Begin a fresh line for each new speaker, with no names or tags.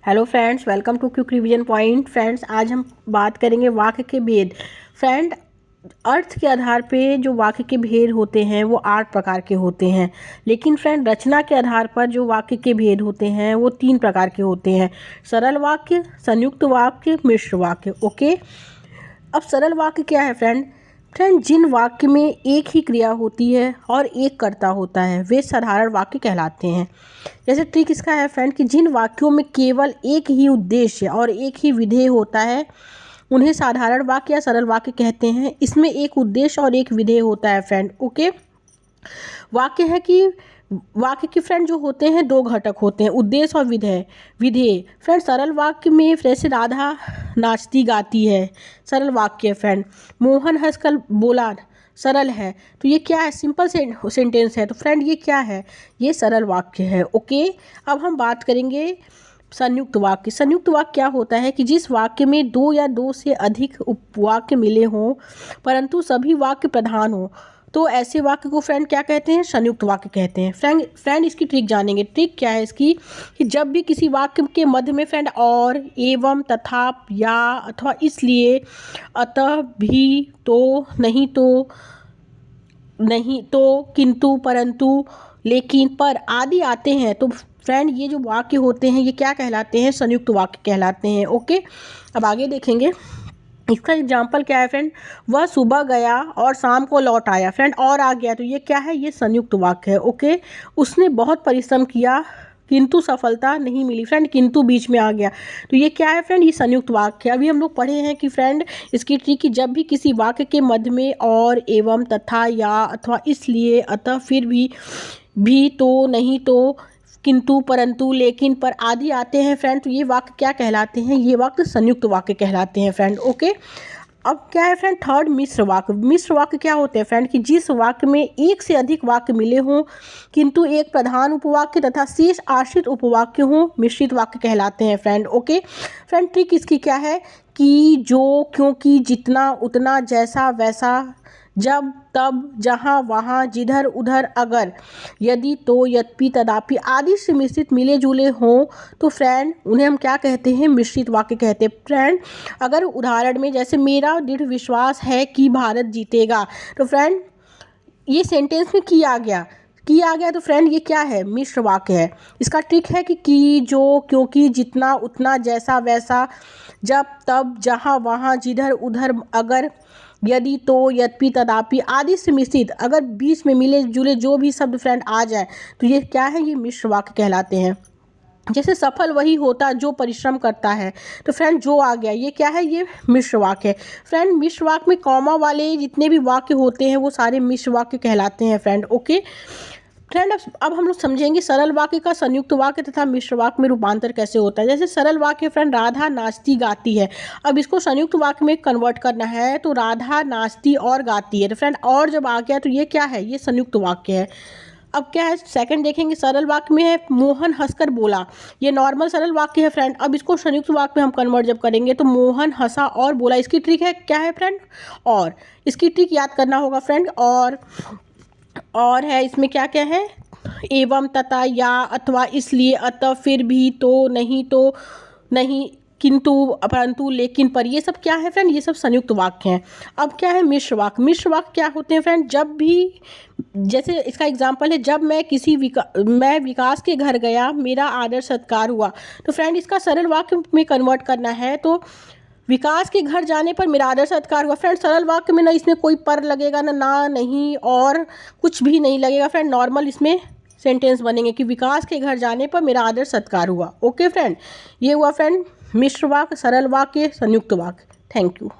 Hello friends, welcome to quick revision point. Friends, आज हम बात करेंगे वाक्य के भेद। फ्रेंड, अर्थ के आधार पे जो वाक्य के भेद होते हैं वो 8 प्रकार के होते हैं, लेकिन फ्रेंड रचना के आधार पर जो वाक्य के भेद होते हैं वो 3 प्रकार के होते हैं। सरल वाक्य, संयुक्त वाक्य, मिश्र वाक्य। ओके, अब सरल वाक्य क्या है फ्रेंड? फ्रेंड, जिन वाक्य में एक ही क्रिया होती है और एक कर्ता होता है वे साधारण वाक्य कहलाते हैं। जैसे ट्रिक इसका है फ्रेंड कि जिन वाक्यों में केवल एक ही उद्देश्य और एक ही विधेय होता है उन्हें साधारण वाक्य या सरल वाक्य कहते हैं। इसमें एक उद्देश्य और एक विधेय होता है फ्रेंड। ओके, वाक्य की फ्रेंड जो होते हैं 2 घटक होते हैं, उद्देश्य और विधेय। फ्रेंड, सरल वाक्य में जैसे राधा नाचती गाती है, सरल वाक्य है फ्रेंड। मोहन हंसकर बोला, सरल है। तो ये क्या है? सिंपल सेंटेंस है। तो फ्रेंड ये क्या है? ये सरल वाक्य है। ओके, अब हम बात करेंगे संयुक्त वाक्य। संयुक्त वाक्य क्या होता है कि जिस वाक्य में 2 या 2 से अधिक उपवाक्य मिले हों परंतु सभी वाक्य प्रधान हो तो ऐसे वाक्य को फ्रेंड क्या कहते हैं? संयुक्त वाक्य कहते हैं। फ्रेंड इसकी ट्रिक जानेंगे। ट्रिक क्या है इसकी कि जब भी किसी वाक्य के मध्य में फ्रेंड और, एवं, तथा, या, अथवा, इसलिए, अतः, भी, तो, नहीं तो, किंतु, परंतु, लेकिन, पर आदि आते हैं तो फ्रेंड ये जो वाक्य होते हैं ये क्या कहलाते हैं? संयुक्त वाक्य कहलाते हैं। ओके, अब आगे देखेंगे। इसका एग्जाम्पल क्या है फ्रेंड? वह सुबह गया और शाम को लौट आया। फ्रेंड और आ गया तो ये क्या है? ये संयुक्त वाक्य है। ओके, उसने बहुत परिश्रम किया किंतु सफलता नहीं मिली। फ्रेंड किंतु बीच में आ गया तो ये क्या है फ्रेंड? ये संयुक्त वाक्य है। अभी हम लोग पढ़े हैं कि फ्रेंड इसकी ट्रिक कि जब भी किसी वाक्य के मध्य में और, एवं, तथा, या, अथवा, इसलिए, अतः, फिर भी, तो, नहीं तो, किंतु, परंतु, लेकिन, पर आदि आते हैं फ्रेंड तो ये वाक्य क्या कहलाते हैं? ये वाक्य संयुक्त वाक्य कहलाते हैं फ्रेंड। ओके, अब क्या है फ्रेंड? थर्ड, मिश्र वाक्य। मिश्र वाक्य क्या होते हैं फ्रेंड कि जिस वाक्य में एक से अधिक वाक्य मिले हों किंतु एक प्रधान उपवाक्य तथा शेष आश्रित उपवाक्य हों, मिश्रित वाक्य कहलाते हैं फ्रेंड। ओके, फ्रेंड ट्रिक इसकी क्या है कि जो, क्योंकि, जितना, उतना, जैसा, वैसा, जब, तब, जहाँ, वहाँ, जिधर, उधर, अगर, यदि, तो, यद्यपि, तदापि आदि से मिश्रित मिले जुले हों तो फ्रेंड उन्हें हम क्या कहते हैं? मिश्रित वाक्य कहते हैं। फ्रेंड अगर उदाहरण में जैसे मेरा दृढ़ विश्वास है कि भारत जीतेगा तो फ्रेंड ये सेंटेंस में की आ गया तो फ्रेंड ये क्या है? मिश्र वाक्य है। इसका ट्रिक है कि, जो, क्योंकि, जितना, उतना, जैसा, वैसा, जब, तब, जहाँ, वहाँ, जिधर, उधर, अगर, यदि, तो, यद्यपि, तदापि आदि से मिश्रित अगर बीच में मिले जुले जो भी शब्द फ्रेंड आ जाए तो ये क्या है? ये मिश्र वाक्य कहलाते हैं। जैसे सफल वही होता जो परिश्रम करता है तो फ्रेंड जो आ गया ये क्या है? ये मिश्र वाक्य है। फ्रेंड मिश्र वाक्य में कॉमा वाले जितने भी वाक्य होते हैं वो सारे मिश्र वाक्य कहलाते हैं फ्रेंड। ओके फ्रेंड, अब हम लोग समझेंगे सरल वाक्य का संयुक्त वाक्य तथा मिश्र वाक्य में रूपांतर कैसे होता है। जैसे सरल वाक्य फ्रेंड राधा नाचती गाती है, अब इसको संयुक्त वाक्य में कन्वर्ट करना है तो राधा नाचती और गाती है। तो फ्रेंड और जब आ गया तो ये क्या है? ये संयुक्त वाक्य है। अब क्या है सेकंड देखेंगे, सरल वाक्य में है मोहन हंसकर बोला, ये नॉर्मल सरल वाक्य है फ्रेंड। अब इसको संयुक्त वाक्य में हम कन्वर्ट जब करेंगे तो मोहन हंसा और बोला। इसकी ट्रिक है क्या है फ्रेंड? और इसकी ट्रिक याद करना होगा फ्रेंड। और है इसमें क्या क्या है? एवं, तथा, या, अथवा, इसलिए, अतः, फिर भी, तो, नहीं, किंतु, परंतु, लेकिन, पर, ये सब क्या है फ्रेंड? ये सब संयुक्त वाक्य हैं। अब क्या है मिश्र वाक्य? मिश्र वाक्य क्या होते हैं फ्रेंड? जब भी, जैसे इसका एग्जाम्पल है, जब मैं विकास के घर गया मेरा आदर सत्कार हुआ। तो फ्रेंड इसका सरल वाक्य में कन्वर्ट करना है तो विकास के घर जाने पर मेरा आदर सत्कार हुआ। फ्रेंड सरल वाक्य में ना इसमें कोई पर लगेगा ना नहीं और कुछ भी नहीं लगेगा फ्रेंड। नॉर्मल इसमें सेंटेंस बनेंगे कि विकास के घर जाने पर मेरा आदर सत्कार हुआ। ओके फ्रेंड, ये हुआ फ्रेंड मिश्र वाक्य, सरल वाक्य, संयुक्त वाक्य। Thank you.